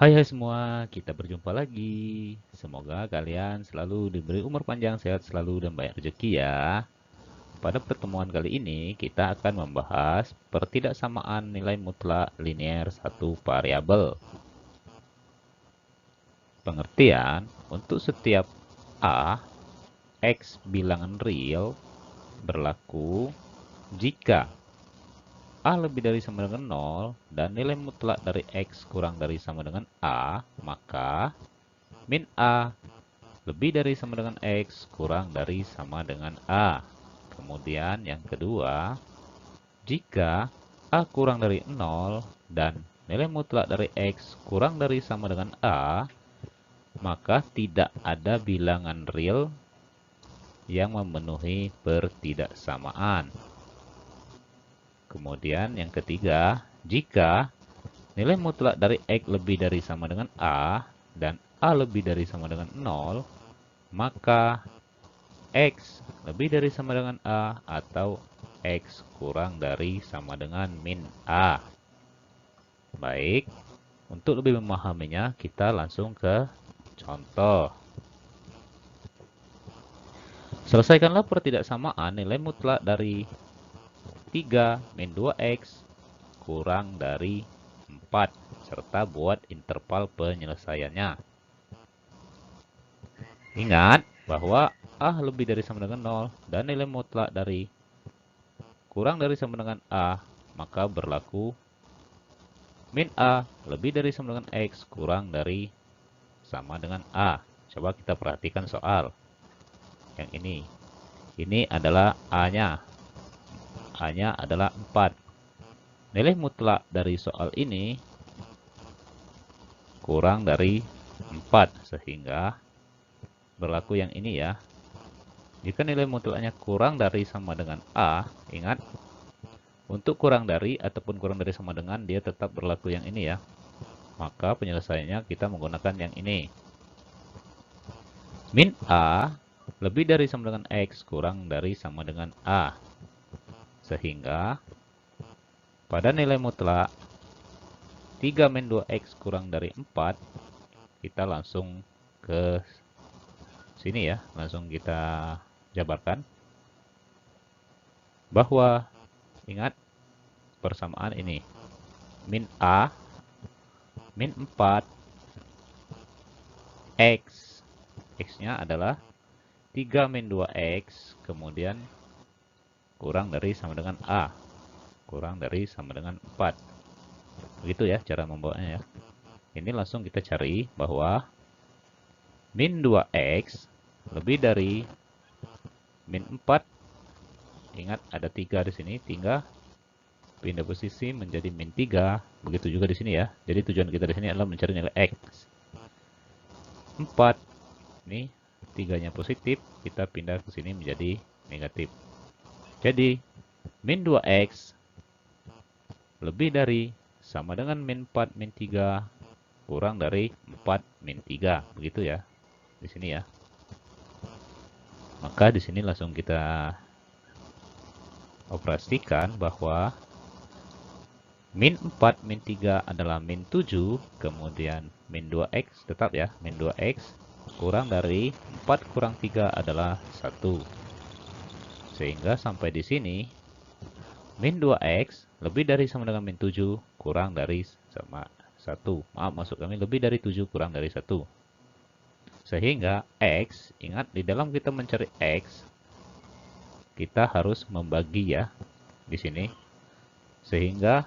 Hai semua, kita berjumpa lagi. Semoga kalian selalu diberi umur panjang, sehat selalu, dan banyak rezeki ya. Pada pertemuan kali ini, kita akan membahas pertidaksamaan nilai mutlak linear satu variabel. Pengertian, untuk setiap A, X bilangan real berlaku jika A lebih dari sama dengan 0 dan nilai mutlak dari X kurang dari sama dengan A, maka min A lebih dari sama dengan X kurang dari sama dengan A. Kemudian yang kedua, jika A kurang dari 0 dan nilai mutlak dari X kurang dari sama dengan A, maka tidak ada bilangan real yang memenuhi pertidaksamaan. Kemudian yang ketiga, jika nilai mutlak dari X lebih dari sama dengan A dan A lebih dari sama dengan 0, maka X lebih dari sama dengan A atau X kurang dari sama dengan min A. Baik, untuk lebih memahaminya kita langsung ke contoh. Selesaikanlah pertidaksamaan nilai mutlak dari 3 min 2X kurang dari 4 serta buat interval penyelesaiannya. Ingat bahwa A lebih dari sama dengan 0 dan nilai mutlak dari kurang dari sama dengan A, maka berlaku min A lebih dari sama dengan X kurang dari sama dengan A. Coba kita perhatikan soal yang ini. Ini adalah A-nya. A-nya adalah 4. Nilai mutlak dari soal ini kurang dari 4. Sehingga berlaku yang ini ya. Jika nilai mutlaknya kurang dari sama dengan A, ingat, untuk kurang dari ataupun kurang dari sama dengan, dia tetap berlaku yang ini ya. Maka penyelesaiannya kita menggunakan yang ini. Min A lebih dari sama dengan X kurang dari sama dengan A. Sehingga pada nilai mutlak 3 min 2X kurang dari 4, kita langsung ke sini ya. Langsung kita jabarkan. Bahwa ingat persamaan ini. Min A min 4 X. X-nya adalah 3 min 2X, kemudian kurang dari sama dengan A. Kurang dari sama dengan 4. Begitu ya cara membawanya ya. Ini langsung kita cari bahwa min 2X lebih dari min 4. Ingat ada 3 di sini, tinggal pindah posisi menjadi min 3. Begitu juga di sini ya. Jadi tujuan kita di sini adalah mencari nilai X. 4. Ini 3-nya positif, kita pindah ke sini menjadi negatif. Jadi, min 2X lebih dari sama dengan min 4 min 3 kurang dari 4 min 3. Begitu ya. Di sini ya. Maka di sini langsung kita operasikan bahwa min 4 min 3 adalah min 7, kemudian min 2X tetap ya, min 2X kurang dari 4 kurang 3 adalah 1. Sehingga sampai di sini min 2X lebih dari sama dengan min 7 kurang dari sama 1. Maaf, maksud kami lebih dari 7 kurang dari 1. Sehingga X, ingat di dalam kita mencari X, kita harus membagi ya di sini. Sehingga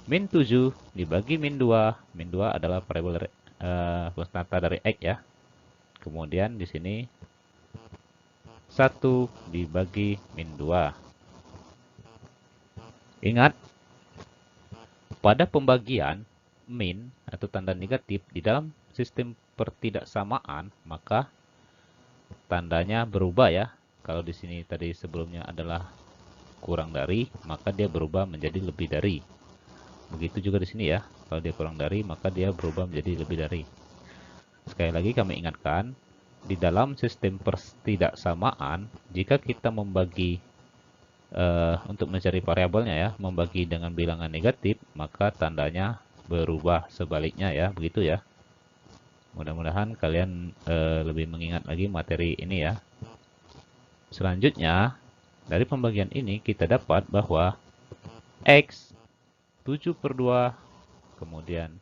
min 7 dibagi min 2. Min 2 adalah variabel konstanta dari X ya. Kemudian di sini 1 dibagi min 2. Ingat, pada pembagian min atau tanda negatif di dalam sistem pertidaksamaan, maka tandanya berubah ya. Kalau di sini tadi sebelumnya adalah kurang dari, maka dia berubah menjadi lebih dari. Begitu juga di sini ya. Kalau dia kurang dari, maka dia berubah menjadi lebih dari. Sekali lagi kami ingatkan, di dalam sistem pertidaksamaan, jika kita membagi untuk mencari variabelnya ya, membagi dengan bilangan negatif, maka tandanya berubah sebaliknya ya, begitu ya. Mudah-mudahan kalian lebih mengingat lagi materi ini ya. Selanjutnya, dari pembagian ini kita dapat bahwa X 7/2 kemudian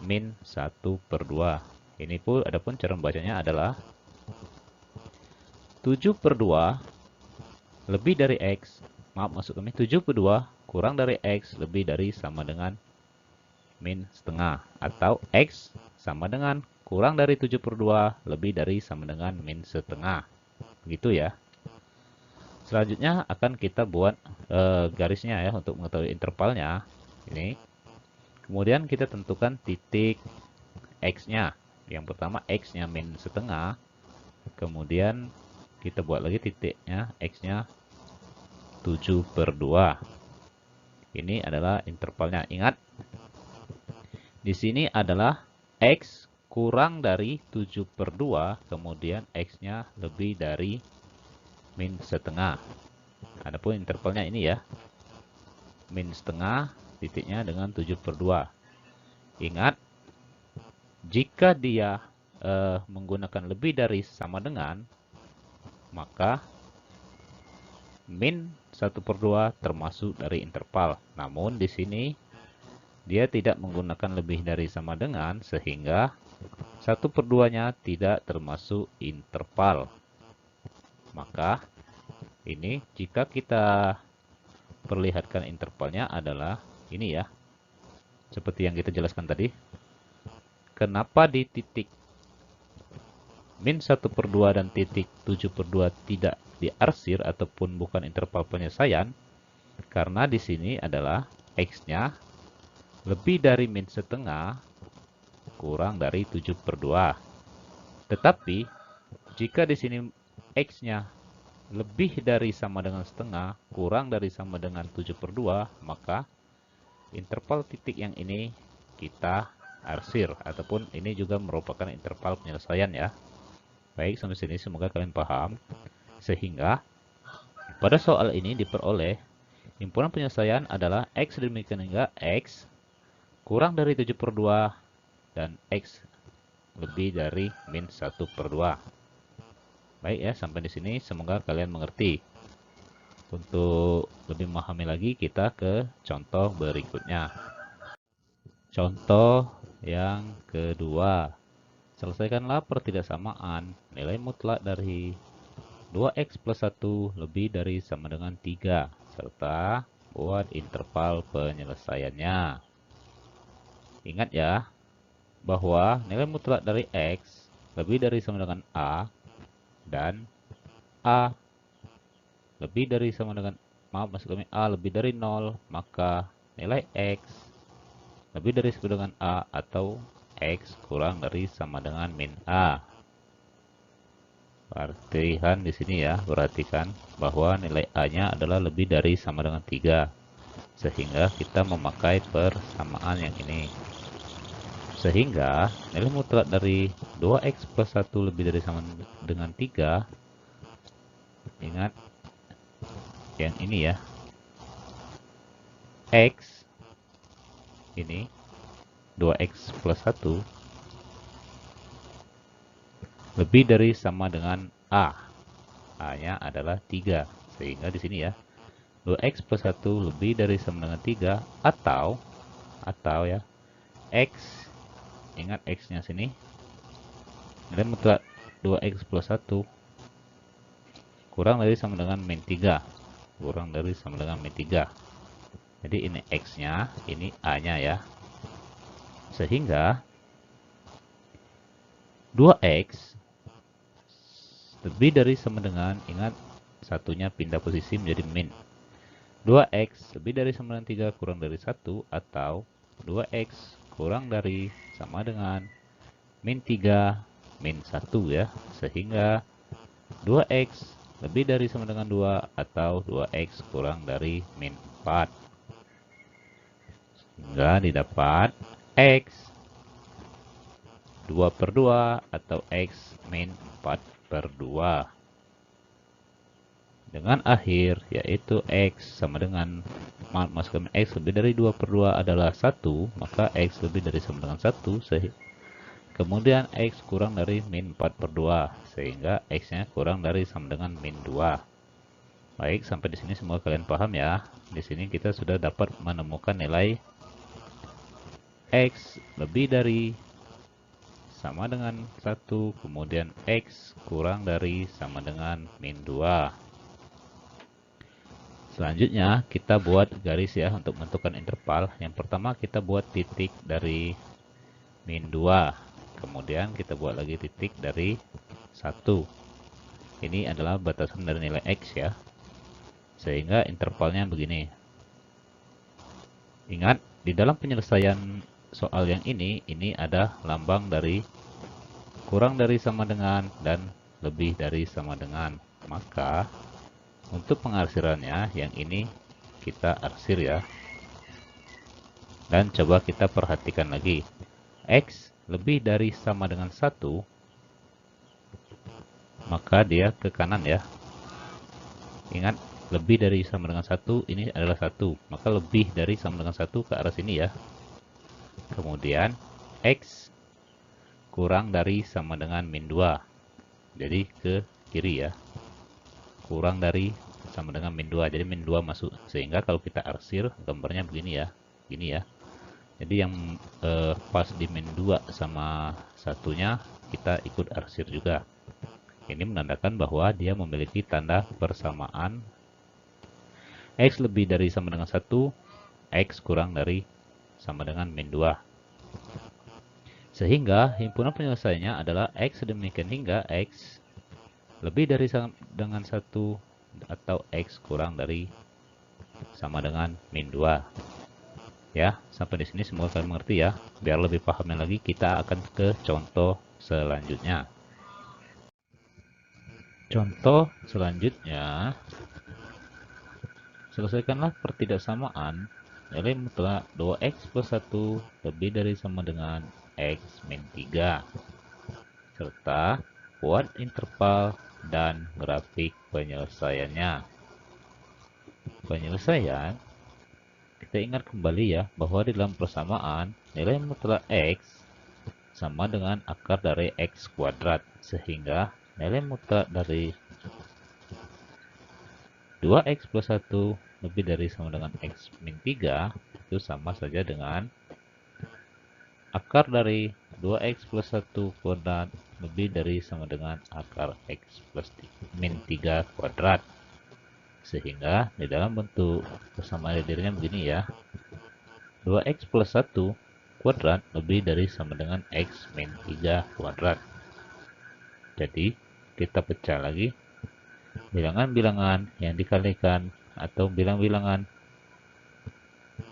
min 1/2. Ini pun adapun cara membacanya adalah 7/2 lebih dari X. Maaf, maksud kami 7/2 kurang dari X lebih dari sama dengan min setengah. Atau X sama dengan kurang dari 7/2 lebih dari sama dengan min setengah. Begitu ya. Selanjutnya akan kita buat garisnya ya untuk mengetahui intervalnya. Ini. Kemudian kita tentukan titik X-nya. Yang pertama X-nya min setengah. Kemudian kita buat lagi titiknya X-nya 7/2. Ini adalah intervalnya. Ingat, di sini adalah X kurang dari 7/2, kemudian X-nya lebih dari min setengah. Adapun intervalnya ini ya, min setengah titiknya dengan 7/2. Ingat, jika dia menggunakan lebih dari sama dengan, maka min 1/2 termasuk dari interval. Namun di sini dia tidak menggunakan lebih dari sama dengan, sehingga 1/2-nya tidak termasuk interval. Maka ini jika kita perlihatkan intervalnya adalah ini ya. Seperti yang kita jelaskan tadi. Kenapa di titik min 1/2 dan titik 7/2 tidak diarsir ataupun bukan interval penyelesaian? Karena di sini adalah X-nya lebih dari min setengah kurang dari 7/2. Tetapi jika di sini X-nya lebih dari sama dengan setengah kurang dari sama dengan 7/2, maka interval titik yang ini kita arsir, ataupun ini juga merupakan interval penyelesaian ya. Baik, sampai sini semoga kalian paham. Sehingga pada soal ini diperoleh himpunan penyelesaian adalah X demikian hingga X kurang dari 7/2 dan X lebih dari min 1/2. Baik ya, sampai di sini semoga kalian mengerti. Untuk lebih memahami lagi kita ke contoh berikutnya. Contoh yang kedua. Selesaikanlah pertidaksamaan nilai mutlak dari 2x plus 1 lebih dari sama dengan 3 serta buat interval penyelesaiannya. Ingat ya, bahwa nilai mutlak dari X lebih dari sama dengan A dan A lebih dari sama dengan, maksud kami A lebih dari 0, maka nilai X lebih dari sama dengan A atau X kurang dari sama dengan min A. Perhatikan di sini ya, perhatikan bahwa nilai A-nya adalah lebih dari sama dengan 3. Sehingga kita memakai persamaan yang ini. Sehingga nilai mutlak dari 2x plus 1 lebih dari sama dengan 3. Ingat yang ini ya. X ini 2x plus 1 lebih dari sama dengan A. A-nya adalah 3. Sehingga di sini ya, 2x plus 1 lebih dari sama dengan 3 atau ya, X, ingat X-nya sini, nilai mutlak 2x plus 1 kurang dari sama dengan min 3. Kurang dari sama dengan min 3. Jadi ini X-nya, ini A-nya ya. Sehingga 2x lebih dari sama dengan, ingat satunya pindah posisi menjadi min. 2x lebih dari sama dengan 3 kurang dari 1 atau 2x kurang dari sama dengan min 3 min 1 ya. Sehingga 2x lebih dari sama dengan 2 atau 2x kurang dari min 4. Sehingga didapat X 2/2 atau X min 4/2. dengan akhir, yaitu X sama dengan, masukkan X lebih dari 2/2 adalah 1, maka X lebih dari sama dengan 1, kemudian X kurang dari min 4/2, sehingga X-nya kurang dari sama dengan min 2. Baik, sampai di sini semua kalian paham ya. Di sini kita sudah dapat menemukan nilai X lebih dari sama dengan 1, kemudian X kurang dari sama dengan min 2. Selanjutnya kita buat garis ya untuk menentukan interval. Yang pertama kita buat titik dari min 2. Kemudian kita buat lagi titik dari 1. Ini adalah batasan dari nilai X ya. Sehingga intervalnya begini. Ingat, di dalam penyelesaian soal yang ini ada lambang dari kurang dari sama dengan dan lebih dari sama dengan. Maka untuk pengarsirannya yang ini kita arsir ya. Dan coba kita perhatikan lagi. X lebih dari sama dengan 1, maka dia ke kanan ya. Ingat, lebih dari sama dengan 1 ini adalah 1, maka lebih dari sama dengan 1 ke arah sini ya. Kemudian X kurang dari sama dengan min 2, jadi ke kiri ya. Kurang dari sama dengan min 2, jadi min 2 masuk. Sehingga kalau kita arsir gambarnya begini ya, gini ya. Jadi yang pas di min 2 sama satunya kita ikut arsir juga. Ini menandakan bahwa dia memiliki tanda persamaan X lebih dari sama dengan 1, X kurang dari sama dengan min 2. Sehingga himpunan penyelesaiannya adalah X sedemikian hingga X lebih dari sama dengan 1 atau X kurang dari sama dengan min 2. Ya, sampai di sini semua kalian mengerti ya. Biar lebih pahamnya lagi, kita akan ke contoh selanjutnya. Contoh selanjutnya, selesaikanlah pertidaksamaan nilai mutlak 2x plus 1 lebih dari sama dengan x min 3. Serta buat interval dan grafik penyelesaiannya. Penyelesaian, kita ingat kembali ya, bahwa di dalam persamaan nilai mutlak x sama dengan akar dari x kuadrat. Sehingga nilai mutlak dari 2x plus 1 lebih dari sama dengan x min 3 itu sama saja dengan akar dari 2x plus 1 kuadrat lebih dari sama dengan akar x plus min 3 kuadrat. Sehingga di dalam bentuk persamaan dirinya begini ya. 2x plus 1 kuadrat lebih dari sama dengan x min 3 kuadrat. Jadi kita pecah lagi. Bilangan-bilangan yang dikalikan atau bilang-bilangan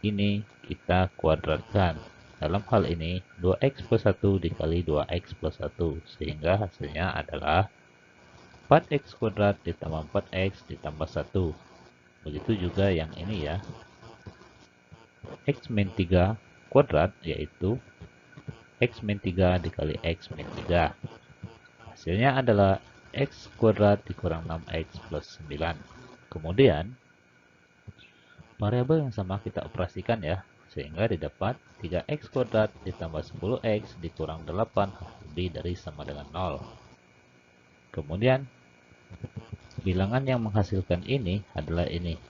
ini kita kuadratkan. Dalam hal ini 2x plus 1 dikali 2x plus 1. Sehingga hasilnya adalah 4x kuadrat ditambah 4x ditambah 1. Begitu juga yang ini ya. X min 3 kuadrat yaitu X min 3 dikali X min 3. Hasilnya adalah X kuadrat dikurang 6X plus 9. Kemudian variabel yang sama kita operasikan ya. Sehingga didapat 3x kuadrat ditambah 10x dikurang 8 lebih dari sama dengan 0. Kemudian bilangan yang menghasilkan ini adalah ini.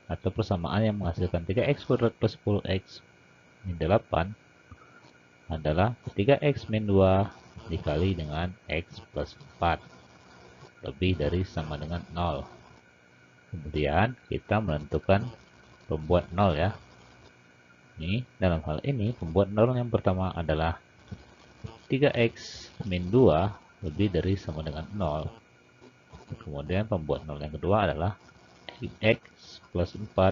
Atau persamaan yang menghasilkan 3x kuadrat plus 10x min 8 adalah 3x min 2 dikali dengan x plus 4 lebih dari sama dengan 0. Kemudian kita menentukan pembuat 0 ya. Ini dalam hal ini pembuat 0 yang pertama adalah 3x min 2 lebih dari sama dengan 0. Kemudian pembuat 0 yang kedua adalah x plus 4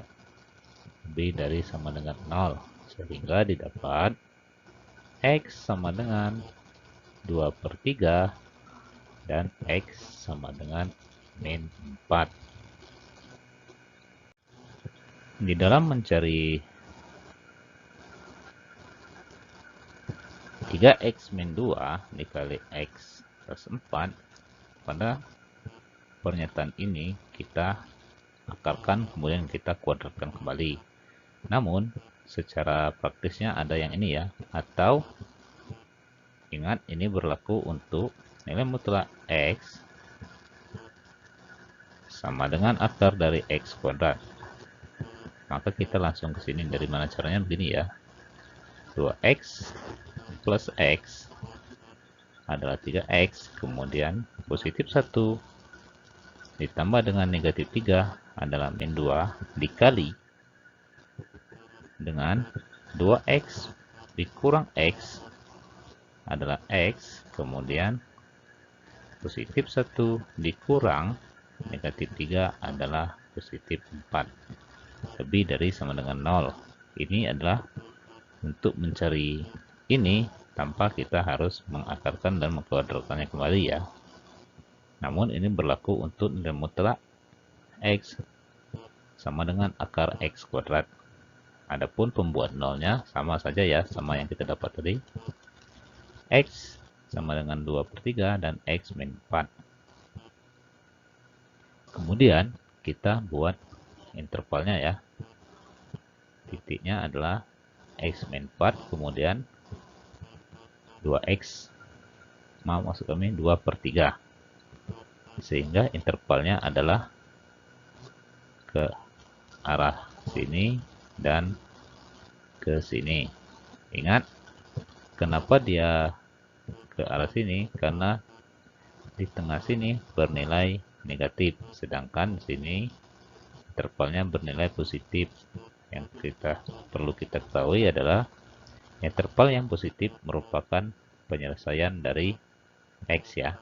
lebih dari sama dengan 0. Sehingga didapat x sama dengan 2/3 dan x sama dengan min 4. Di dalam mencari 3x min 2 dikali x plus 4 pada pernyataan ini kita akarkan, kemudian kita kuadratkan kembali. Namun, secara praktisnya ada yang ini ya, atau ingat ini berlaku untuk nilai mutlak X sama dengan akar dari X kuadrat. Maka kita langsung ke sini. Dari mana caranya? Begini ya. 2X plus X adalah 3X, kemudian positif 1 ditambah dengan negatif 3 adalah min 2 dikali dengan 2X dikurang X adalah X, kemudian positif 1 dikurang negatif 3 adalah positif 4. Lebih dari sama dengan 0. Ini adalah untuk mencari ini tanpa kita harus mengakarkan dan mengkuadratkannya kembali ya. Namun ini berlaku untuk nilai mutlak X sama dengan akar X kuadrat. Adapun pembuat nolnya sama saja ya, sama yang kita dapat tadi. X sama dengan 2/3 dan X min 4. Kemudian kita buat intervalnya ya. Titiknya adalah X min 4, kemudian 2X, maksud kami 2/3. Sehingga intervalnya adalah ke arah sini dan ke sini. Ingat, kenapa dia ke arah sini? Karena di tengah sini bernilai negatif, sedangkan di sini intervalnya bernilai positif. Yang perlu kita ketahui adalah interval yang positif merupakan penyelesaian dari X ya.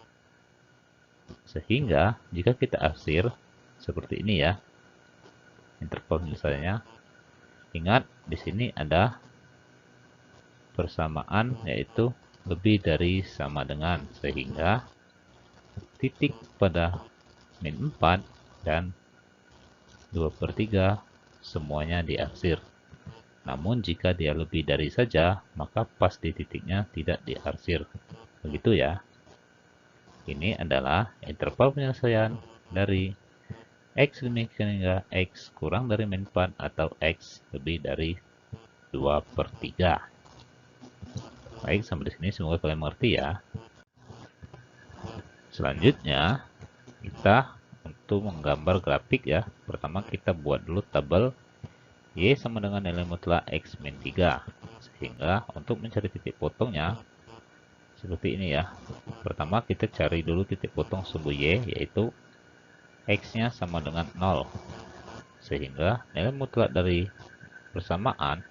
Sehingga jika kita arsir seperti ini ya, interval penyelesaiannya, ingat di sini ada persamaan yaitu lebih dari sama dengan, sehingga titik pada min 4 dan 2/3 semuanya diarsir. Namun jika dia lebih dari saja, maka pas di titiknya tidak diarsir. Begitu ya. Ini adalah interval penyelesaian dari X demikian hingga X kurang dari min 4 atau X lebih dari 2/3. Baik, sampai di sini semoga kalian mengerti ya. Selanjutnya, kita untuk menggambar grafik ya. Pertama kita buat dulu tabel Y sama dengan nilai mutlak X min 3. Sehingga untuk mencari titik potongnya, seperti ini ya. Pertama kita cari dulu titik potong sumbu Y, yaitu X-nya sama dengan 0. Sehingga nilai mutlak dari persamaan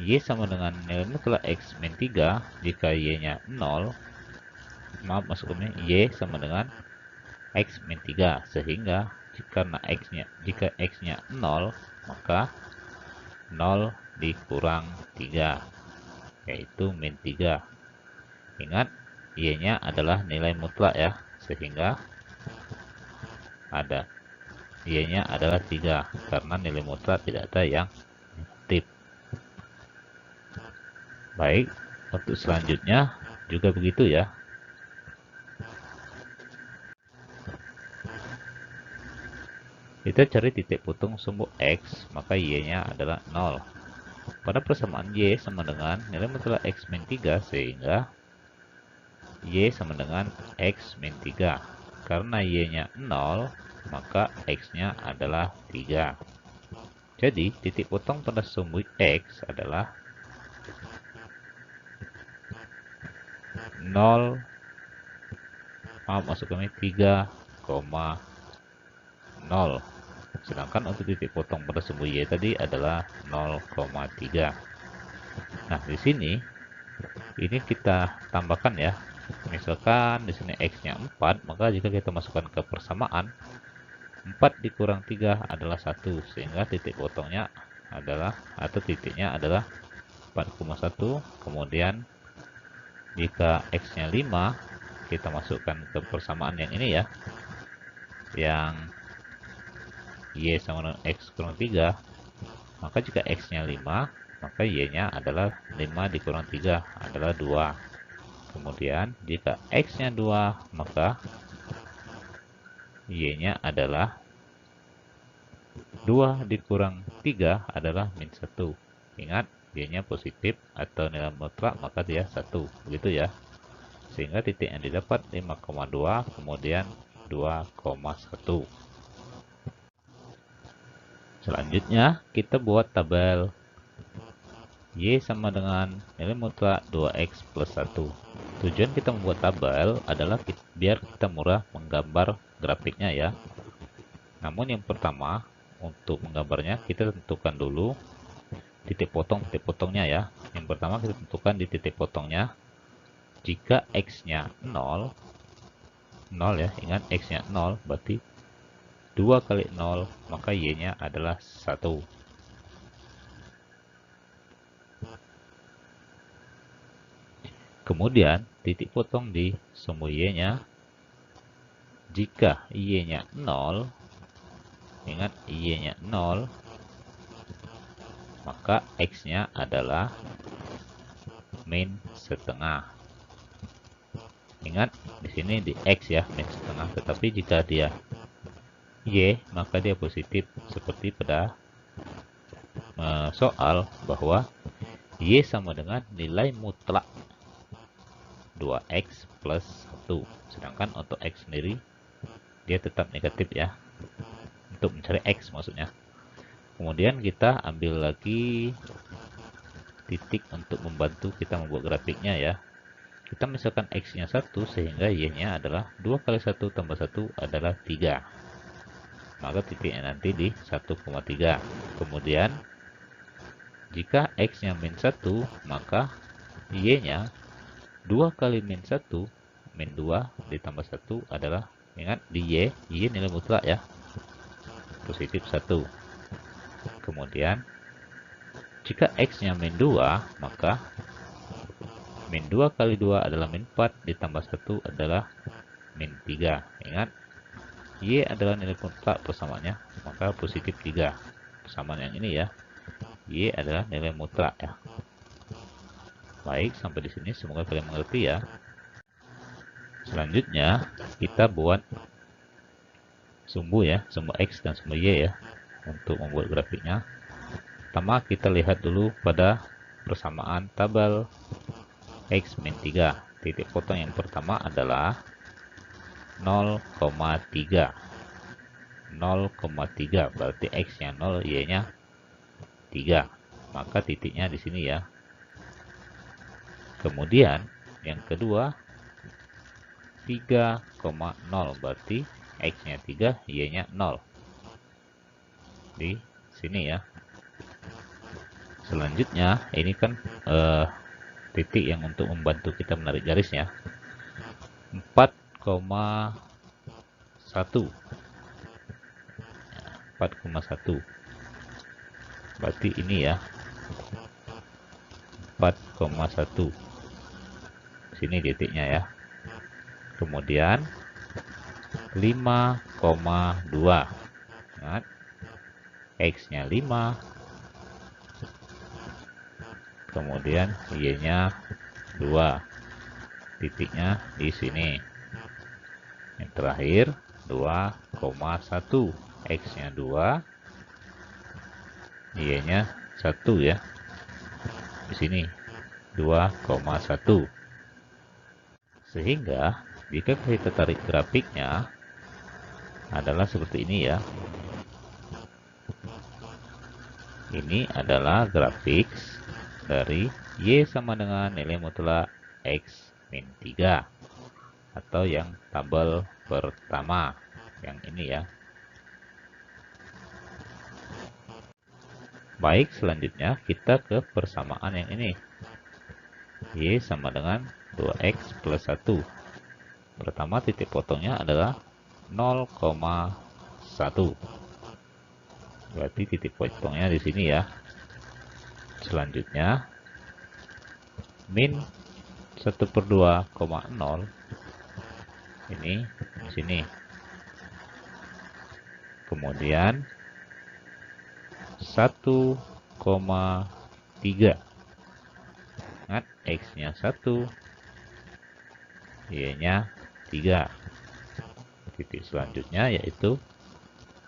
Y sama dengan nilai mutlak X min 3 jika Y-nya 0. Maksud kami Y sama dengan X min 3. Sehingga jika X-nya 0, maka 0 dikurang 3, yaitu min 3. Ingat, Y-nya adalah nilai mutlak ya, sehingga ada Y-nya adalah 3, karena nilai mutlak tidak ada yang negatif. Baik, untuk selanjutnya juga begitu ya. Kita cari titik potong sumbu X, maka Y-nya adalah 0. Pada persamaan Y sama dengan nilai mutlak X min 3, sehingga Y sama dengan X min 3. Karena Y-nya 0, maka X-nya adalah 3. Jadi, titik potong pada sumbu X adalah 0, maksud kami 3,0. Sedangkan untuk titik potong pada sumbu Y tadi adalah 0,3. Nah, di sini ini kita tambahkan ya. Misalkan di sini X-nya 4, maka jika kita masukkan ke persamaan, 4 dikurang 3 adalah 1, sehingga titik potongnya adalah, atau titiknya adalah 4,1. Kemudian jika X-nya 5, kita masukkan ke persamaan yang ini ya, yang Y sama dengan X kurang 3, maka jika X-nya 5, maka Y-nya adalah 5 dikurang 3 adalah 2. Kemudian jika X-nya 2, maka Y-nya adalah 2 dikurang 3 adalah min 1. Ingat, Y-nya positif atau nilai mutlak, maka dia 1. Begitu ya. Sehingga titik yang didapat 5,2, kemudian 2,1. Selanjutnya, kita buat tabel Y sama dengan nilai mutlak 2X plus 1. Tujuan kita membuat tabel adalah biar kita mudah menggambar grafiknya ya. Namun yang pertama, untuk menggambarnya kita tentukan dulu titik potongnya ya. Yang pertama kita tentukan di titik potongnya. Jika X-nya 0 ya, ingat X-nya 0 berarti 2 kali 0, maka Y-nya adalah 1. Kemudian titik potong di sumbu Y-nya. Jika Y-nya 0, ingat Y-nya 0, maka X-nya adalah min setengah. Ingat di sini di X ya, min setengah. Tetapi jika dia Y, maka dia positif seperti pada soal bahwa Y sama dengan nilai mutlak 2X plus 1. Sedangkan untuk X sendiri dia tetap negatif ya. Untuk mencari X maksudnya. Kemudian kita ambil lagi titik untuk membantu kita membuat grafiknya ya. Kita misalkan X-nya 1 sehingga Y-nya adalah 2 kali 1 tambah 1 adalah 3. Maka titiknya nanti di 1,3. Kemudian jika X-nya min 1, maka Y-nya 2 kali min 1, min 2 ditambah 1 adalah, ingat di Y nilai mutlak ya, positif 1. Kemudian jika X-nya min 2, maka min 2 kali 2 adalah min 4, ditambah 1 adalah min 3. Ingat, Y adalah nilai mutlak persamaannya, maka positif 3. Persamaan yang ini ya, Y adalah nilai mutlak ya. Baik, sampai di sini semoga kalian mengerti ya. Selanjutnya, kita buat sumbu ya, sumbu X dan sumbu Y ya, untuk membuat grafiknya. Pertama, kita lihat dulu pada persamaan tabel X min 3. Titik potong yang pertama adalah 0,3. 0,3 berarti X-nya 0, Y-nya 3. Maka titiknya di sini ya. Kemudian yang kedua 3,0 berarti X-nya 3, Y-nya 0. Di sini ya. Selanjutnya ini kan titik yang untuk membantu kita menarik garisnya. 4,1. 4,1. Berarti ini ya. 4,1. Sini titiknya ya. Kemudian 5,2. Ingat, X-nya 5. Kemudian Y-nya 2. Titiknya di sini. Yang terakhir 2,1. X-nya 2. Y-nya 1 ya. Di sini 2,1. Sehingga jika kita tarik grafiknya adalah seperti ini ya. Ini adalah grafik dari Y sama dengan nilai mutlak X min 3. Atau yang tabel pertama. Yang ini ya. Baik, selanjutnya kita ke persamaan yang ini. Y sama dengan 2X plus 1. Pertama titik potongnya adalah 0,1. Berarti titik potongnya di sini ya. Selanjutnya min 1/2,0 ini di sini. Kemudian 1,3. Ingat, X-nya 1, Y-nya 3. titik selanjutnya yaitu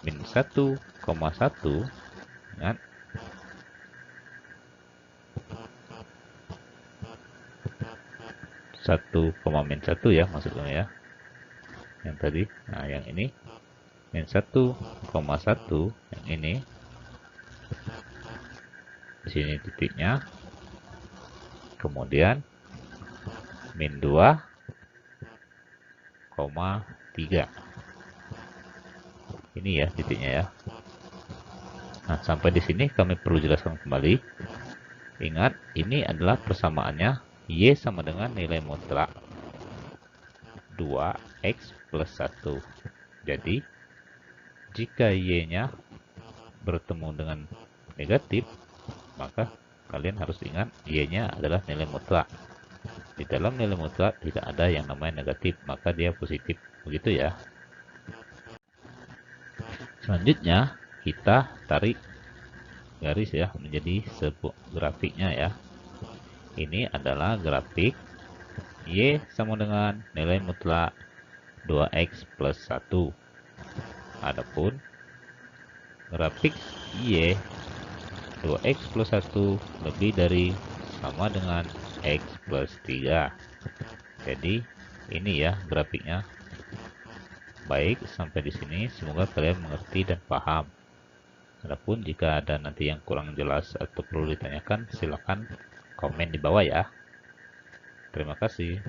min 1,1. Ingat, 1,-1 ya maksudnya ya. Yang tadi, nah yang ini min 1,1, yang ini di sini titiknya, kemudian min 2,3. Ini ya titiknya ya. Nah, sampai di sini kami perlu jelaskan kembali. Ingat, ini adalah persamaannya Y sama dengan nilai mutlak 2x plus 1. Jadi, jika Y-nya bertemu dengan negatif, maka kalian harus ingat Y-nya adalah nilai mutlak. Di dalam nilai mutlak tidak ada yang namanya negatif, maka dia positif. Begitu ya. Selanjutnya, kita tarik garis ya menjadi sebuah grafiknya ya. Ini adalah grafik Y sama dengan nilai mutlak 2x plus 1. Adapun grafik Y 2x plus 1 lebih dari sama dengan x plus 3. Jadi ini ya grafiknya. Baik, sampai di sini semoga kalian mengerti dan paham. Adapun jika ada nanti yang kurang jelas atau perlu ditanyakan, silakan komen di bawah ya. Terima kasih.